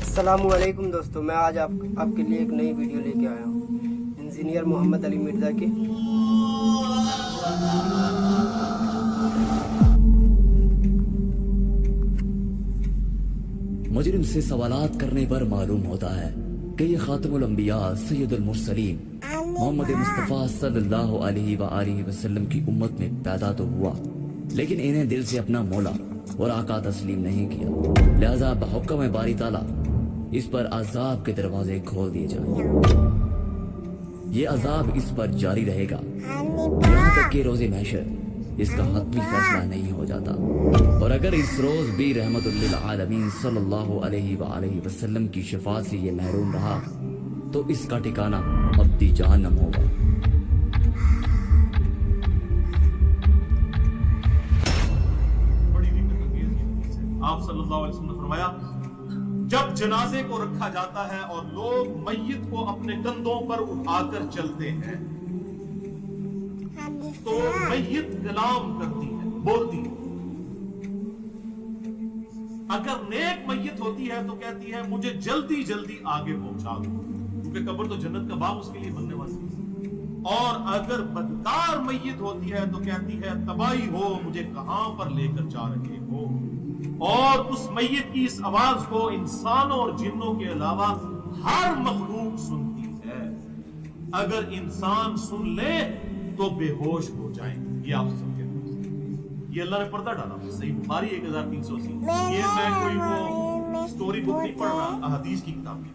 अस्सलाम वालेकुम दोस्तों, मैं आज आपके लिए एक नई वीडियो लेके आया हूँ इंजीनियर मोहम्मद अली मिर्ज़ा की। मुजरिम से सवालात करने पर मालूम होता है कि ये खातमुल अंबिया सैयदुल मुरसलीन मोहम्मद मुस्तफ़ा सल्लल्लाहु अलैहि वसल्लम की उम्मत में पैदा तो हुआ, लेकिन इन्हें दिल से अपना मौला और आका तस्लीम नहीं किया। लिहाजा बहुक्म बारी ताला इस पर अजाब के दरवाजे खोल दिए जाए। ये अजाब इस पर जारी रहेगा यहाँ तक कि रोज़े महशर इसका हतमी फैसला नहीं हो जाता। और अगर इस रोज भी रहमतुल लिल आलमीन सल्लल्लाहु अलैहि वसल्लम की शफाअत से ये महरूम रहा तो इसका ठिकाना अब्दी जहन्नम होगा। आप सल्लल्लाहु अलैहि वसल्लम ने फरमाया, जब जनाजे को रखा जाता है और लोग मय्यत को अपने कंधों पर उठाकर चलते हैं तो मय्यत कलाम करती है, बोलती है। अगर नेक मय्यत होती है तो कहती है मुझे जल्दी जल्दी आगे पहुंचा दो, क्योंकि कब्र तो जन्नत का बाग उसके लिए बनने वाली है। और अगर बदकार मय्यत होती है तो कहती है तबाही हो, मुझे कहां पर लेकर जा रहे हो। और उस मय्यत की इस आवाज को इंसानों और जिन्नों के अलावा हर मखलूक सुनती है। अगर इंसान सुन ले तो बेहोश हो जाएंगे। ये आप सब कहते, ये अल्लाह ने पर्दा डाला। सही बुखारी 1380। ये मैं कोई वो स्टोरी बुक नहीं पढ़ रहा, अहदीस की किताब है।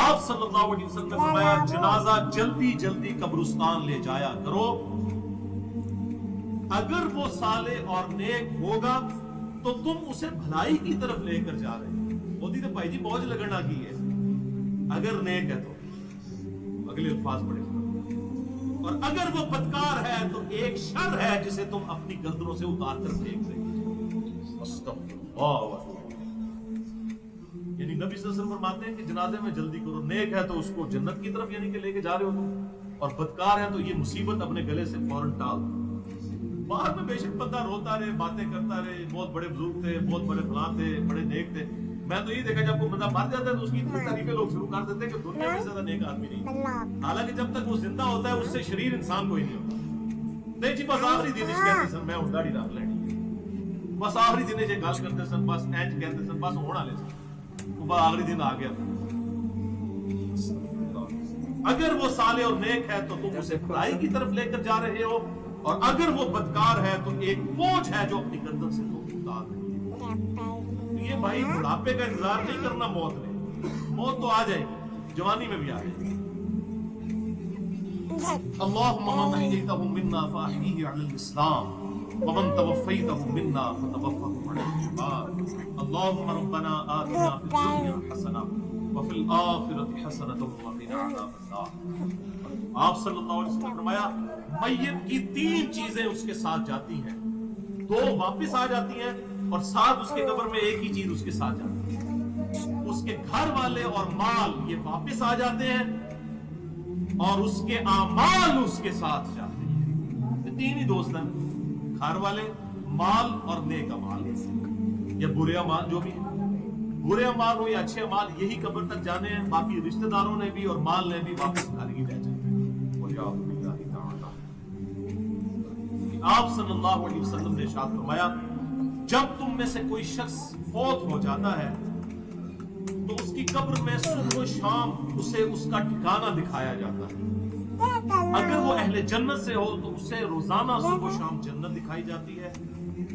आप सल्लल्लाहु अलैहि वसल्लम ने फरमाया, जनाजा जल्दी जल्दी कब्रिस्तान ले जाया करो। अगर वो साले और नेक होगा तो तुम उसे भलाई की तरफ लेकर जा रहे हो। मोदी तो भाई जी मौज लगना की है। अगर नेक है तो अगले अल्फाज पढ़े, और अगर वो बदकार है तो एक शर है जिसे तुम अपनी गर्दनों से उतार कर फेंक रहे हो। अस्तगफुरुल्लाह। यानी नबी सल्लल्लाहु अलैहि वसल्लम फरमाते हैं कि जनाजे में जल्दी करो। नेक है तो उसको जन्नत की तरफ यानी कि लेके जा रहे हो तुम, और बदकार है तो ये मुसीबत अपने गले से फौरन टाल। बाहर में बेशक बंदा रोता रहे, बातें करता रहे, बहुत बड़े बुजुर्ग थे, बहुत बड़े फलां थे, बड़े नेक थे। मैं तो ये देखा जब कोई बंदा मर जाता है तो उसकी इतनी तारीफें लोग शुरू कर देते हैं कि दुनिया में ज्यादा नेक आदमी नहीं। हालांकि जब तक वो जिंदा होता है उससे शरीर इंसान कोई नहीं होता। नहीं जी, बस आखिरी दिन कहते सन मैं दाढ़ी रख लेनी, बस आखिरी दिन जे गल करते सन, बस इंज कहते सन, बस होने वाले सन, वो आखिरी दिन आ गया। अगर वो साले और नेक है तो तुम उसे भलाई की तरफ लेकर जा रहे हो, और अगर वो बदकार है तो एक बोझ है जो अपनी गर्दन से तुम उतार रहे हो। ये भाई बुढ़ापे का इंतजार नहीं करना मौत में। मौत तो आ जाएगी, जवानी में भी आ जाएगी। अल्लाहुम्मा मन अहयैतहु मिन्ना फअहयिही अलल इस्लाम व मन तवफ़्फ़ैतहु मिन्ना फतवफ़्फ़हु अलल ईमान। अल्लाहुम्मा रब्बना आतिना फिद दुनिया हसना व फिल आखिरति हसनतन व क़िना अज़ाबन्नार। आप सल्लल्लाहु अलैहि वसल्लम ने फरमाया, मय्यत की 3 चीजें उसके साथ जाती हैं, 2 वापस आ जाती हैं और साथ उसके कब्र में एक ही चीज उसके साथ जाती है। उसके घर वाले और माल ये वापस आ जाते हैं, और उसके आमाल उसके साथ जाते हैं। 3 ही दोस्त हैं, घर वाले, माल और नेक अमाल, या बुरे अमाल जो भी है। बुरे अमाल हो या अच्छे अमाल, यही कब्र तक जाने हैं। बाकी रिश्तेदारों ने भी और माल ने भी वापस खाली रह जाते हैं। आप सल्लल्लाहु अलैहि वसल्लम ने इरशाद फरमाया, जब तुम में से कोई शख्स फौत हो जाता है तो उसकी कब्र में सुबह शाम उसे उसका ठिकाना दिखाया जाता है। अगर वो अहले जन्नत से हो तो उसे रोजाना सुबह शाम जन्नत दिखाई जाती है,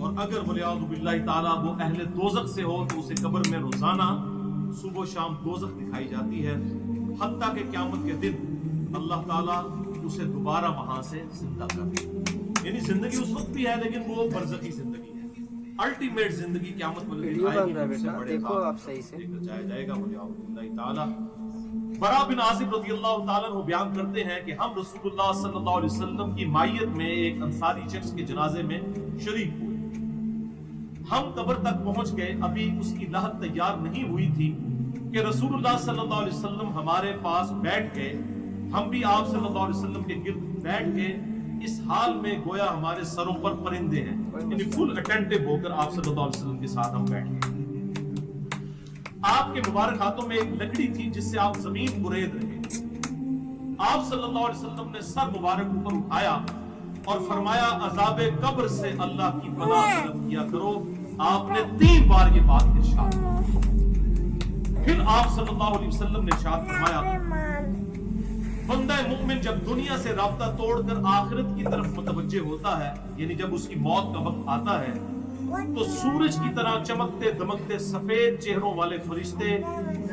और अगर वलियाउज़ु बिल्लाहि ताला वो अहले दोज़ख से हो तो उसे कब्र में रोजाना सुबह शाम दोज़ख दिखाई जाती है, हत्ता के क़यामत के दिन अल्लाह ताला उसे दोबारा वहां से जिंदा कर। यानी जिंदगी उस वक्त भी है, लेकिन वो बरज़खी जिंदगी है, अल्टीमेट जिंदगी क़यामत वाले दिन आएगी। देखो आप सही से जाया जाएगा। वलियाउज़ु ताला बरा बिन आज़िब रज़ियल्लाहु ताला अन्हु बयान करते हैं कि हम रसूलुल्लाह सल्लल्लाहु अलैहि वसल्लम की मायत में एक अंसारी शख्स के जनाजे में शरीक हुए। हम कब्र तक पहुंच गए, अभी उसकी लहद तैयार नहीं हुई थी कि रसूलुल्लाह सल्लल्लाहु अलैहि वसल्लम हमारे पास बैठ गए। हम भी आप सल्लल्लाहु अलैहि वसल्लम के गिर्द बैठ गए, इस हाल में गोया हमारे सरों पर परिंदे हैं, यानी फुल अटेंटिव होकर आप सल्लल्लाहु अलैहि वसल्लम के साथ हम बैठ गए। आपके मुबारक हाथों में एक लकड़ी थी जिससे आप जमीन कुरेद रहे। आप सल्लल्लाहु अलैहि वसल्लम ने सर मुबारक ऊपर उठाया और फरमाया अज़ाबे कब्र से अल्लाह की पनाह तलब किया करो। आपने 3 बार ये बात इरशाद की। फिर आप सल्लल्लाहु अलैहि वसल्लम ने इरशाद फरमाया बंदा मोमिन जब दुनिया से राब्ता तोड़कर आखिरत की तरफ मुतवज्जे होता है, यानी जब उसकी मौत का वक्त आता है, तो सूरज की तरह चमकते दमकते सफेद चेहरों वाले फरिश्ते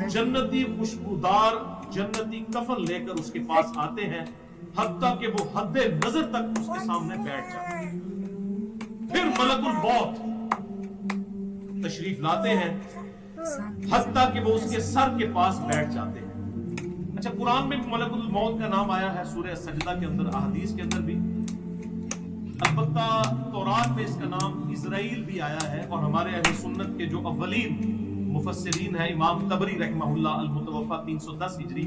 जन्नती खुशबूदार जन्नती कफन लेकर उसके पास आते हैं, हत्ता कि वो हद्दे नजर तक उसके सामने बैठ जाते हैं। फिर मलकुल मौत तशरीफ लाते हैं, हत्ता कि वो उसके सर के पास बैठ जाते हैं। अच्छा, कुरान में मलकुल मौत का नाम आया है सूरह सजदा के अंदर, अहदीस के अंदर भी, अलबत्ता तौरात में इसका नाम इज़राइल भी आया है। और हमारे अहले सुन्नत के जो अव्वलीन मुफस्सिरीन हैं, इमाम तबरी रहमहुल्लाह अल-मुतवफ़ा 310 हिजरी,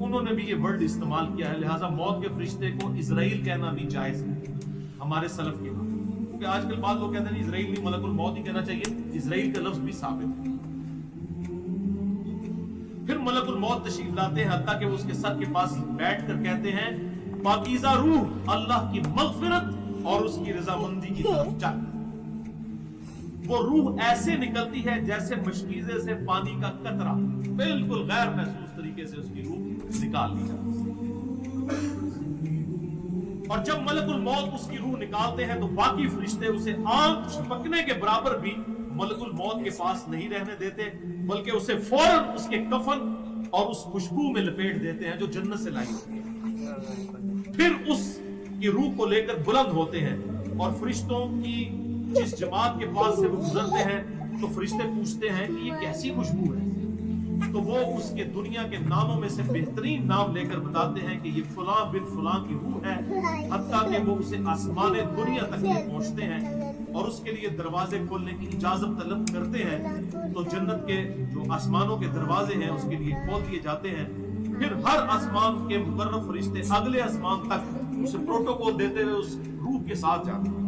उन्होंने भी ये वर्ड इस्तेमाल किया है। लिहाजा मौत के फरिश्ते को इज़राइल कहना भी जायज़ है हमारे सलफ के यहाँ, क्योंकि आजकल बाद लोग कहते हैं इज़राइल नहीं मलकुल मौत ही कहना चाहिए। इज़राइल का लफ्ज़ भी साबित है। फिर मलकुल मौत तशरीफ लाते हैं, हत्ता कि वो उसके सर के पास बैठकर कहते हैं पाकीज़ा रूह अल्लाह की मग़फ़िरत और उसकी रज़ामंदी की तरफ चल। वो रूह ऐसे निकलती है जैसे मशकीज़े से पानी का कतरा, बिल्कुल गैर महसूस तरीके से उसकी रूह निकाल ली जाती है। और जब मलकुल मौत उसकी रूह निकालते हैं तो बाकी फरिश्ते उसे आंख झपकने के बराबर भी मलकुल मौत के पास नहीं रहने देते, बल्कि उसे फौरन उसके कफन और उस खुशबू में लपेट देते हैं जो जन्नत से लाई होती है। फिर उस की रूह को लेकर बुलंद होते हैं और फरिश्तों की जिस जमात के पास से वो गुजरते हैं तो फरिश्ते पूछते हैं कि ये कैसी खुशबू है, तो वो उसके दुनिया के नामों में से बेहतरीन नाम लेकर बताते हैं कि ये फलां बिन फलां की रूह है। हत्ता कि वो उसे आसमाने दुनिया तक पहुंचते हैं और उसके लिए दरवाजे खोलने की इजाजत तलब करते हैं, तो जन्नत के जो आसमानों के दरवाजे हैं उसके लिए खोल दिए जाते हैं। फिर हर आसमान के मुकर्रब फरिश्ते अगले आसमान तक उसे प्रोटोकॉल देते हुए उस रूह के साथ जाते हैं,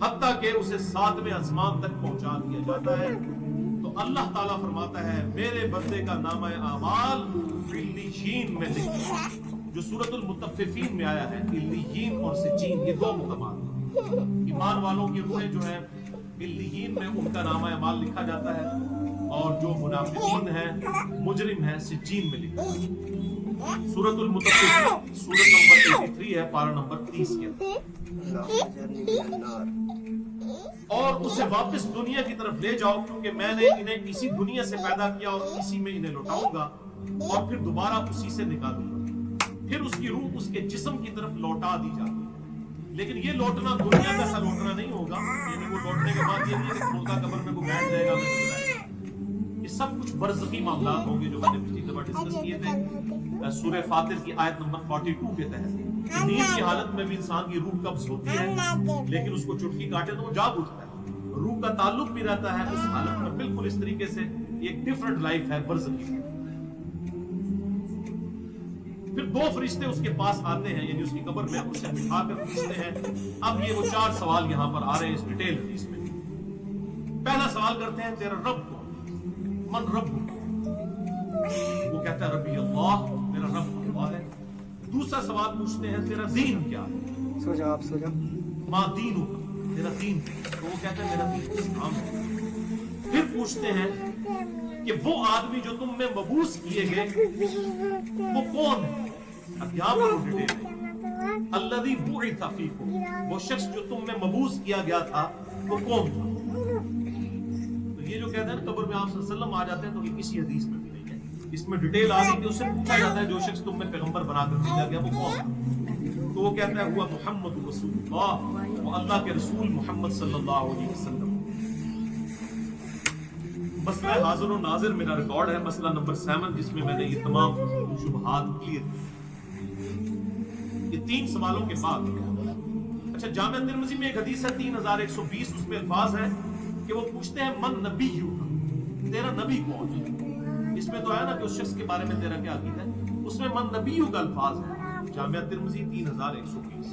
हत्ता कि उसे 7वें आसमान तक पहुंचा दिया जाता है। तो अल्लाह ताला फरमाता है मेरे बंदे का नामा आमाल इल्लीयीन में लिखा, जो सूरतुल मुतफ्फिफीन में आया है। इल्लीयीन और सिज्जीन ये 2 मुकामात, ईमान वालों की रूहें जो है इल्लीयीन में उनका नामा आमाल लिखा जाता है, और जो मुनाफिकीन है मुजरिम है सिज्जीन में लिखा जाता है। सूरतुल मुतफ्फिफीन सूरत नंबर 83 है, पारा नंबर 30 के। और उसे वापस दुनिया की तरफ ले जाओ, क्योंकि मैंने इन्हें इसी दुनिया से पैदा किया और इसी में इन्हें लौटाऊंगा और फिर दोबारा उसी से निकालूंगा। फिर उसकी रूह उसके जिस्म की तरफ लौटा दी जाती है, लेकिन ये लौटना दुनिया जैसा लौटना नहीं होगा। यानी वो लौटने के बाद ये नहीं कि मुर्दा कब्र में को बैठ जाएगा, ये सब कुछ बरज़खी मामला होंगे जो मैंने पिछली दफा डिस्कस किए थे सूरह फातिर की आयत नंबर 42 के तहत। नींद की हालत में भी इंसान की रूह कब्ज होती है, लेकिन उसको चुटकी काटे तो वो जाग उठता है। रूह का ताल्लुक भी रहता है उस हालत में, बिल्कुल इस तरीके से एक डिफरेंट लाइफ है बरज़खी। फिर 2 फरिश्ते उसके पास आते हैं, यानी उसकी कब्र में, उसे बिठाकर पूछते हैं। अब ये वो 4 सवाल यहाँ पर आ रहे हैं इस डिटेल हदीस में। पहला सवाल करते हैं तेरा रब कौन, मन रब। वो कहता है रब्बी अल्लाह, मेरा रब अल्लाह है। दूसरा सवाल पूछते हैं तेरा दीन क्या है, सो जाओ आप सो जाओ, माँ दीन, तेरा दीन, तो वो कहता है मेरा दीन इस्लाम है। फिर पूछते हैं कि वो आदमी जो तुम में मबूस किए गए वो कौन है। अब यहाँ पर डिटेल अल्लज़ी बुइसा फीकुम, वो शख्स जो तुम में मबूस किया गया था वो कौन था। तो ये जो कहते हैं कब्र में आप सल्लल्लाहु अलैहि वसल्लम आ जाते हैं, तो ये किसी हदीस में भी नहीं है। इसमें डिटेल आ गई कि उससे पूछा जाता है जो शख्स तुम में पैगंबर बनाकर भेजा गया वो कौन, तो वो कहता है हुआ मुहम्मद रसूलुल्लाह, वो अल्लाह के रसूल मोहम्मद सल्लल्लाहु अलैहि वसल्लम। मसला हाजिर और नाजिर मेरा रिकॉर्ड है, मसला नंबर 7, जिसमें मैंने ये तमाम शुबहात क्लियर किए। ये 3 सवालों के बाद अच्छा जामिया तिर्मिज़ी में एक हदीस है 3120, उसमें अल्फाज है कि वो पूछते हैं मन नबीयु, तेरा नबी कौन है। इसमें तो आया ना कि उस शख्स के बारे में तेरा क्या अकीदा है, उसमें मन नबीयु का अल्फाज है जामिया तिर्मिज़ी 3120।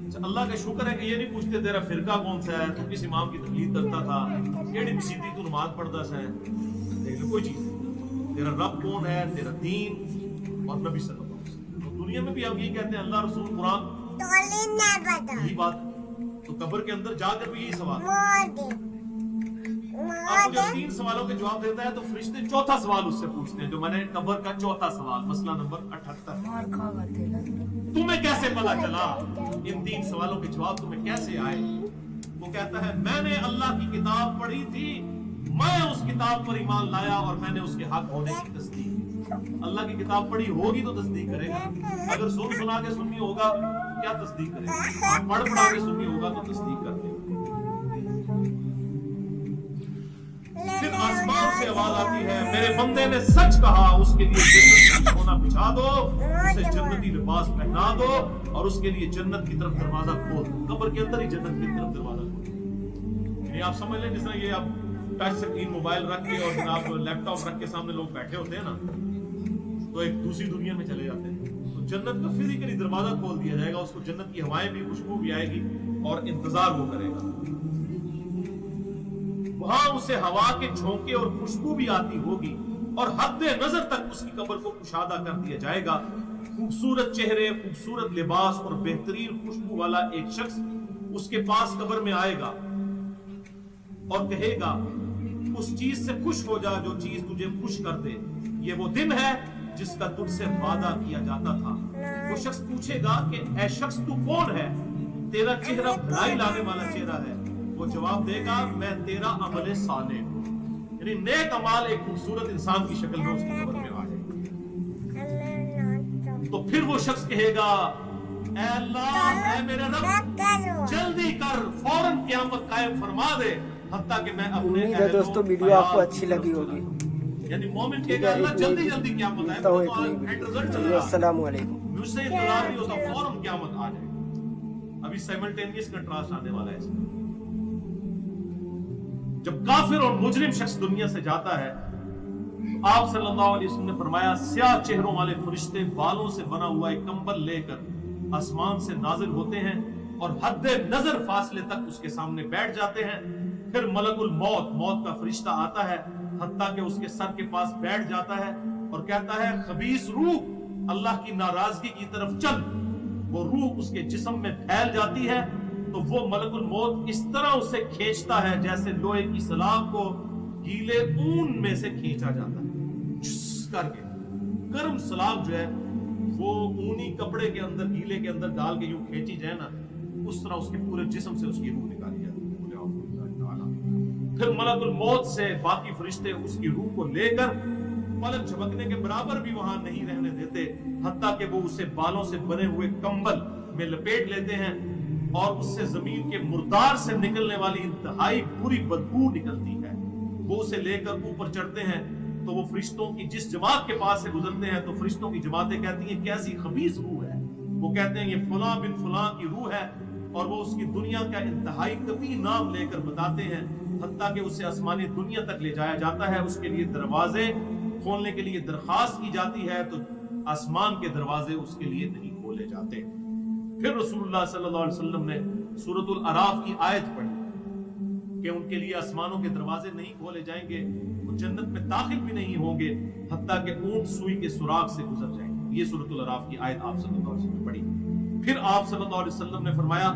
अच्छा, अल्लाह का शुक्र है कि ये नहीं पूछते तेरा फिरका कौन सा है, तू किस इमाम की तकलीद करता था, केड़ी मसीती तू नमाज पढ़ता सा है, देख ले, कोई चीज नहीं। तेरा रब कौन है, तेरा दीन और नबी सल्लल्लाहु अलैहि वसल्लम। तो दुनिया में भी हम यही कहते हैं, अल्लाह, रसूल, कुरान, यही बात। तो कब्र के अंदर जाकर भी यही सवाल। अब जब 3 सवालों के जवाब देता है तो फरिश्ते चौथा सवाल उससे पूछते हैं, जो मैंने कब्र का चौथा सवाल, मसला नंबर 78। तुम्हें कैसे पता चला, इन 3 सवालों के जवाब तुम्हें कैसे आए? वो कहता है, मैंने अल्लाह की किताब पढ़ी थी, मैं उस किताब पर ईमान लाया और मैंने उसके हक होने की तस्दीक। अल्लाह की किताब पढ़ी होगी तो तस्दीक करेगा। अगर सुन सुना के सुन्नी होगा तो क्या तस्दीक करेगा? पढ़ पढ़ा के सुन्नी होगा तो तस्दीक कर देगा। फिर आसमान से आवाज आती है, मेरे बंदे ने सच कहा, उसके लिए जन्नत की सोना बिछा दो, उसे जन्नती लिबास पहना दो और उसके लिए जन्नत की तरफ दरवाजा खोल दो। कब्र के अंदर ही जन्नत की तरफ दरवाजा खोल। यानी आप समझ लें, जिस तरह ये आप टच स्क्रीन मोबाइल रख के और जनाब लैपटॉप रख के सामने लोग बैठे होते हैं ना, तो एक दूसरी दुनिया में चले जाते हैं। तो जन्नत का फिजिकली दरवाजा खोल दिया जाएगा, उसको जन्नत की हवाएं भी, खुशबू भी आएगी और इंतजार वो करेगा। वहां उसे हवा के झोंके और खुशबू भी आती होगी और हद नजर तक उसकी कब्र को कुशादा कर दिया जाएगा। खूबसूरत चेहरे, खूबसूरत लिबास और बेहतरीन खुशबू वाला एक शख्स उसके पास कब्र में आएगा और कहेगा, उस चीज से खुश हो जा जो चीज तुझे खुश कर दे। ये वो दिन है जिसका तुझसे वादा किया जाता था। वो शख्स पूछेगा कि ऐ शख्स तू कौन है, तेरा चेहरा भलाई लाने वाला चेहरा है। वो जवाब देगा, मैं तेरा अमले साले हूं। यानी नेक अमाल एक खूबसूरत इंसान की शक्ल में उसकी कब्र में आ जाएगा। तो फिर वो शख्स कहेगा, ऐ अल्लाह, ऐ मेरे रब, जल्दी कर, फौरन क़यामत कायम फरमा दे, हत्ता कि मैं अपने उम्मीद है दोस्तों वीडियो आपको अच्छी लगी होगी। यानी मोमिन कहेगा, अल्लाह जल्दी जल्दी क़यामत आए, तो रिजल्ट चल रहा है, अस्सलाम वालेकुम। मुझसे इंतजार नहीं होता, फौरन क़यामत आ जाए। अभी साइमल्टेनियस कंट्रास्ट आने वाला है इसमें। जब काफिर और मुजरिम शख्स दुनिया से जाता है, तो आप सल्लल्लाहु अलैहि वसल्लम ने फरमाया, स्याह चेहरों वाले फरिश्ते बालों से बना हुआ एक कंबल लेकर आसमान से नाजिल होते हैं और हद नजर फासले तक उसके सामने बैठ जाते हैं। फिर मलकुल मौत, मौत का फरिश्ता आता है, हत्ता के उसके सर के पास बैठ जाता है और कहता है, खबीस रूह, अल्लाह की नाराजगी की तरफ चल। वो रूह उसके जिस्म में फैल जाती है, तो वो मलकुल मौत इस तरह उसे खींचता है जैसे लोहे की सलाख को गीले ऊन में से खींचा जाता है, झुस करके। गर्म सलाख जो है वो ऊनी कपड़े के अंदर, गीले के अंदर डाल के यूं खींची जाए ना, उस तरह उसके पूरे जिस्म से उसकी रूह निकाली जाती है। फिर मलकुल मौत से बाकी फरिश्ते उसकी रूह को लेकर पलक झपकने के बराबर भी वहां नहीं रहने देते, हत्ता कि वो उसे बालों से बने हुए कंबल में लपेट लेते हैं और उससे जमीन के मुर्दार से निकलने वाली इंतहाई बुरी बदबू निकलती है। वो उसे लेकर ऊपर चढ़ते हैं, तो वो फरिश्तों की जिस जमात के पास से गुजरते हैं, तो फरिश्तों की जमातें कहती हैं, कैसी खबीस रूह है। वो कहते हैं, ये फुला बिन फुला की रूह है, और वो उसकी दुनिया का इंतहाई कबीह नाम लेकर बताते हैं, हत्ता कि उसे आसमानी दुनिया तक ले जाया जाता है। उसके लिए दरवाजे खोलने के लिए दरखास्त की जाती है, तो आसमान के दरवाजे उसके लिए नहीं खोले जाते। फिर रसूलुल्लाह सल्लल्लाहु अलैहि वसल्लम ने सूरतुल अराफ की आयत पढ़ी कि उनके लिए आसमानों के दरवाजे नहीं खोले जाएंगे, वो जन्नत में दाखिल भी नहीं होंगे, हत्ता कि ऊंट सुई के सुराग से गुजर जाएंगे। ये सूरतुल अराफ की आयत आप सल्लल्लाहु अलैहि वसल्लम ने पढ़ी। फिर आप सल्लल्लाहु अलैहि वसल्लम ने फरमाया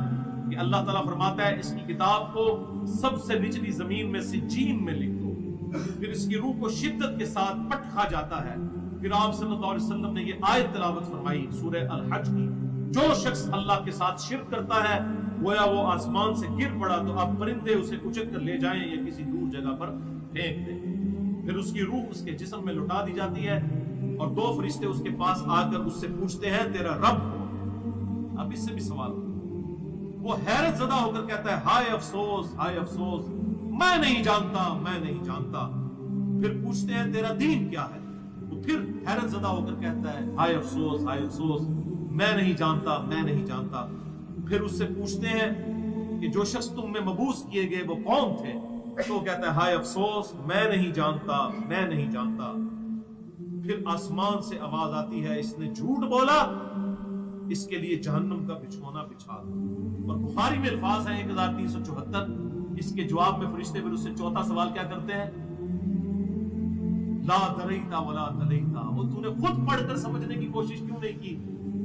कि अल्लाह ताला फरमाता है, इसकी किताब को सबसे निचली जमीन में सिज्जीन में लिख दो। फिर इसकी रूह को शिद्दत के साथ पट खा जाता है। फिर आप सल्लल्लाहु अलैहि वसल्लम ने ये आयत तिलावत फरमाई सूरह अल हज की, जो शख्स अल्लाह के साथ शिर्क करता है, गोया वो आसमान से गिर पड़ा तो अब परिंदे उसे कुचक कर ले जाएं या किसी दूर जगह पर फेंक दें। फिर उसकी रूह उसके जिस्म में लौटा दी जाती है और 2 फरिश्ते उसके पास आकर उससे पूछते हैं, तेरा रब कौन? अब इससे भी सवाल, वो हैरत ज़दा होकर कहता है, हाय अफसोस, हाय अफसोस, मैं नहीं जानता, मैं नहीं जानता। फिर पूछते हैं, तेरा दीन क्या है? वो फिर हैरत ज़दा होकर कहता है, हाय अफसोस, हाय अफसोस, मैं नहीं जानता, मैं नहीं जानता। फिर उससे पूछते हैं कि जो शख्स तुम में मबूस किए गए वो कौन थे? तो कहता है, हाय अफसोस, मैं नहीं जानता, मैं नहीं जानता। फिर आसमान से आवाज आती है, इसने झूठ बोला, इसके लिए जहन्नम का बिछोना बिछा दो। और बुखारी में अल्फाज है 1374। इसके जवाब में फरिश्ते फिर उससे चौथा सवाल क्या करते हैं? ला दरैता वला तलैता, वो तूने खुद पढ़कर समझने की कोशिश क्यों नहीं की?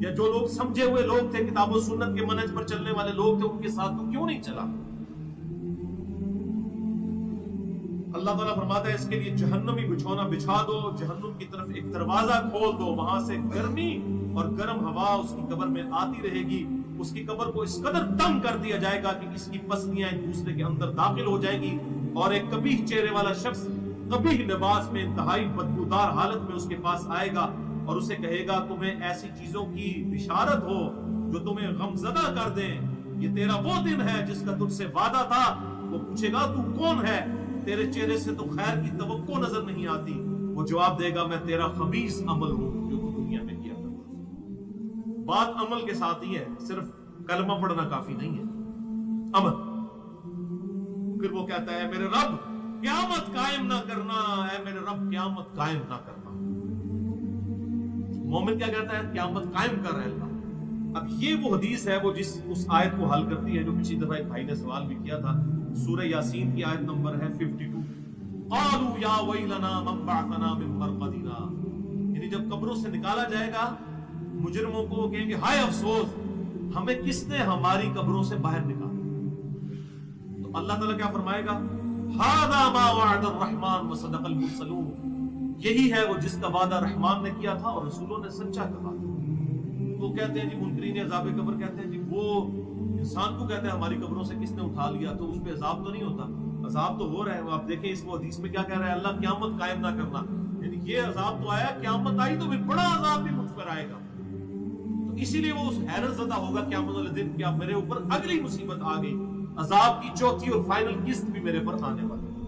या जो लोग समझे हुए लोग थे, किताब और सुन्नत के मनहज पर चलने वाले लोग थे, उनके साथ तू क्यों नहीं चला? अल्लाह ताला फरमाता है इसके लिए जहन्नमी बिछौना बिछा दो, जहन्नुम की तरफ एक दरवाजा खोल दो, वहां से गर्मी और गर्म हवा उसकी कब्र में आती रहेगी। उसकी कब्र को इस कदर तंग कर दिया जाएगा कि इसकी पसलियां एक दूसरे के अंदर दाखिल हो जाएगी, और एक कबीह चेहरे वाला शख्स कबीह लिबास में इंतहाई बदबूदार हालत में उसके पास आएगा और उसे कहेगा तुम्हें ऐसी चीजों की बिशारत हो जो तुम्हें गमज़दा कर दें, ये तेरा वो दिन है जिसका तुझसे वादा था। वो पूछेगा तू कौन है, तेरे चेहरे से तो खैर की तवक्को नजर नहीं आती। वो जवाब देगा मैं तेरा खबीस अमल हूं जो तू दुनिया में किया करता। बात अमल के साथ ही है, सिर्फ कलमा पढ़ना काफी नहीं है, अमल। फिर वो कहता है मेरे रब क़यामत कायम ना करना, है मेरे रब क़यामत कायम ना करना। मोमिन क्या कहता है? क़यामत कायम कर रहा है अल्लाह। अब ये वो हदीस है वो जिस उस आयत को हल करती है जो पिछली दफा एक भाई ने सवाल भी किया था। सूरह यासीन की आयत नंबर है 52। क़ालू या वैलना मन बअसना मिन मरक़दिना, यानी जब कब्रों से निकाला जाएगा मुजरिमों को, कहेंगे हाय अफसोस हमें किसने हमारी कब्रों से बाहर निकाला। तो अल्लाह ताला क्या फरमाएगा? हादा मा वअदा अर्रहमान व सदक़ल मुरसलून, यही है वो जिसका वादा रहमान ने किया था और रसूलों ने सच्चा कहा। तो कहते हैं जी मुनकरीन अज़ाब कब्र कहते हैं जी वो इंसान को कहते हैं हमारी कब्रों से किसने उठा लिया, तो उस पे अजाब तो नहीं होता? अजाब तो हो रहा है। आप देखें इस हदीस में क्या कह रहा है अल्लाह, क़यामत कायम ना करना, यानी ये अजाब तो आया, क़यामत आई तो फिर बड़ा अजाब भी मुझ पर आएगा। तो इसीलिए वो उस हैरत ज़दा होगा क़यामत वाले दिन कि अब मेरे ऊपर अगली मुसीबत आ गई, अजाब की चौथी और फाइनल किस्त भी मेरे पर आने वाली है।